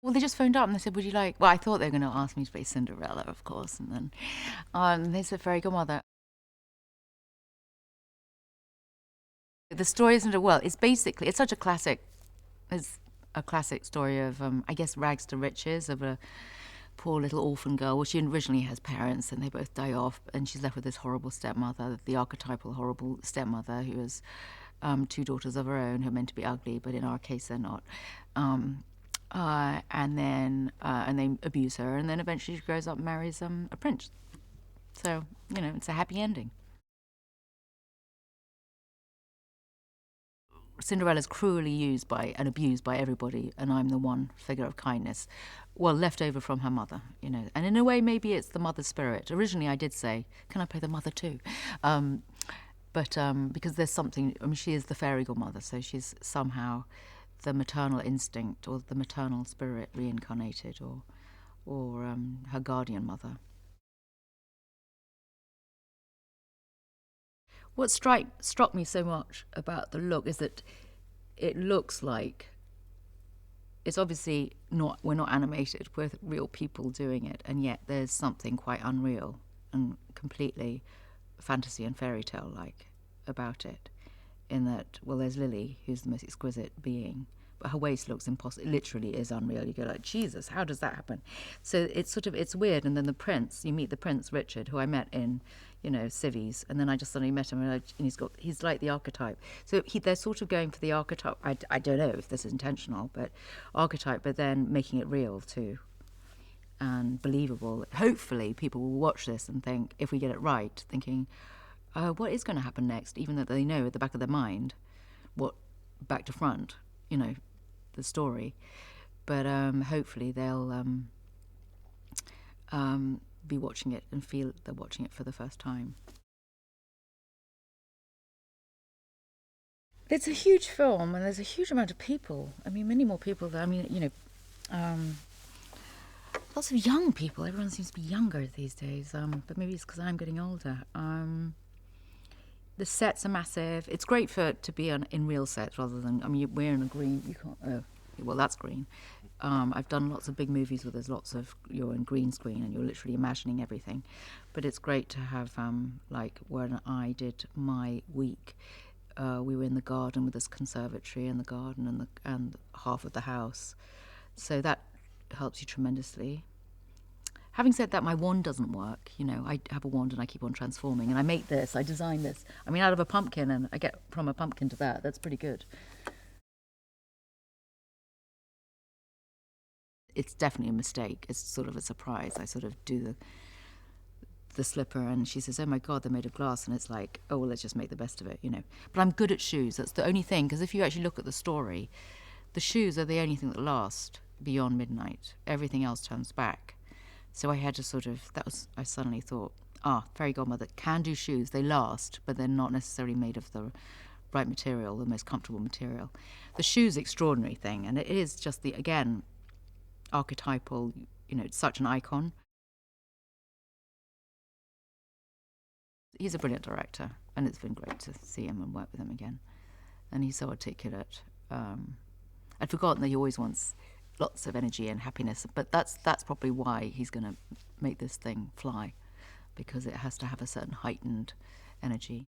Well, they just phoned up and they said, would you like... Well, I thought they were going to ask me to play Cinderella, of course, and then they said, Fairy Godmother. The story isn't... Well, it's basically... It's such a classic... It's a classic story of, I guess, rags to riches, of a poor little orphan girl. Well, she originally has parents and they both die off, and she's left with this horrible stepmother, the archetypal horrible stepmother, who has two daughters of her own who are meant to be ugly, but in our case they're not. And they abuse her, and then eventually she grows up and marries a prince. So, you know, it's a happy ending. Cinderella's cruelly used by and abused by everybody, and I'm the one figure of kindness, well, left over from her mother, you know. And in a way, maybe it's the mother's spirit. Originally, I did say, can I play the mother too? But because there's something, I mean, she is the fairy godmother, so she's somehow the maternal instinct or the maternal spirit reincarnated, or her guardian mother. What struck me so much about the look is that it looks like it's obviously not, we're not animated, we're real people doing it, and yet there's something quite unreal and completely fantasy and fairy tale like about it, in that, well, there's Lily, who's the most exquisite being, but her waist looks impossible. It literally is unreal. You go like, Jesus, how does that happen? So it's sort of, it's weird. And then the prince, you meet the prince Richard, who I met in, you know, civvies, and then I just suddenly met him, and he's like the archetype. So they're sort of going for the archetype. I don't know if this is intentional, but archetype, but then making it real too, and believable. Hopefully people will watch this and think, if we get it right, thinking, what is going to happen next, even though they know at the back of their mind what, back to front, you know, the story. But hopefully they'll be watching it and feel they're watching it for the first time. It's a huge film, and there's a huge amount of people. I mean, many more people than, I mean, you know, lots of young people. Everyone seems to be younger these days, but maybe it's because I'm getting older. The sets are massive. It's great to be in real sets rather than, I mean, we're in a green, you can't, well, that's green. I've done lots of big movies where there's lots of, you're in green screen and you're literally imagining everything. But it's great to have, like, when I did my week, we were in the garden with this conservatory and the garden and half of the house. So that helps you tremendously. Having said that, my wand doesn't work. You know, I have a wand and I keep on transforming. And I make this, I design this. I mean, out of a pumpkin, and I get from a pumpkin to that. That's pretty good. It's definitely a mistake. It's sort of a surprise. I sort of do the slipper, and she says, oh my God, they're made of glass. And it's like, oh, well, let's just make the best of it, you know. But I'm good at shoes. That's the only thing, because if you actually look at the story, the shoes are the only thing that last beyond midnight. Everything else turns back. So I had to sort of, I suddenly thought, Fairy Godmother can do shoes. They last, but they're not necessarily made of the right material, the most comfortable material. The shoe's extraordinary thing, and it is just again, archetypal, you know, it's such an icon. He's a brilliant director, and it's been great to see him and work with him again. And he's so articulate. I'd forgotten that he always wants lots of energy and happiness, but that's probably why he's going to make this thing fly, because it has to have a certain heightened energy.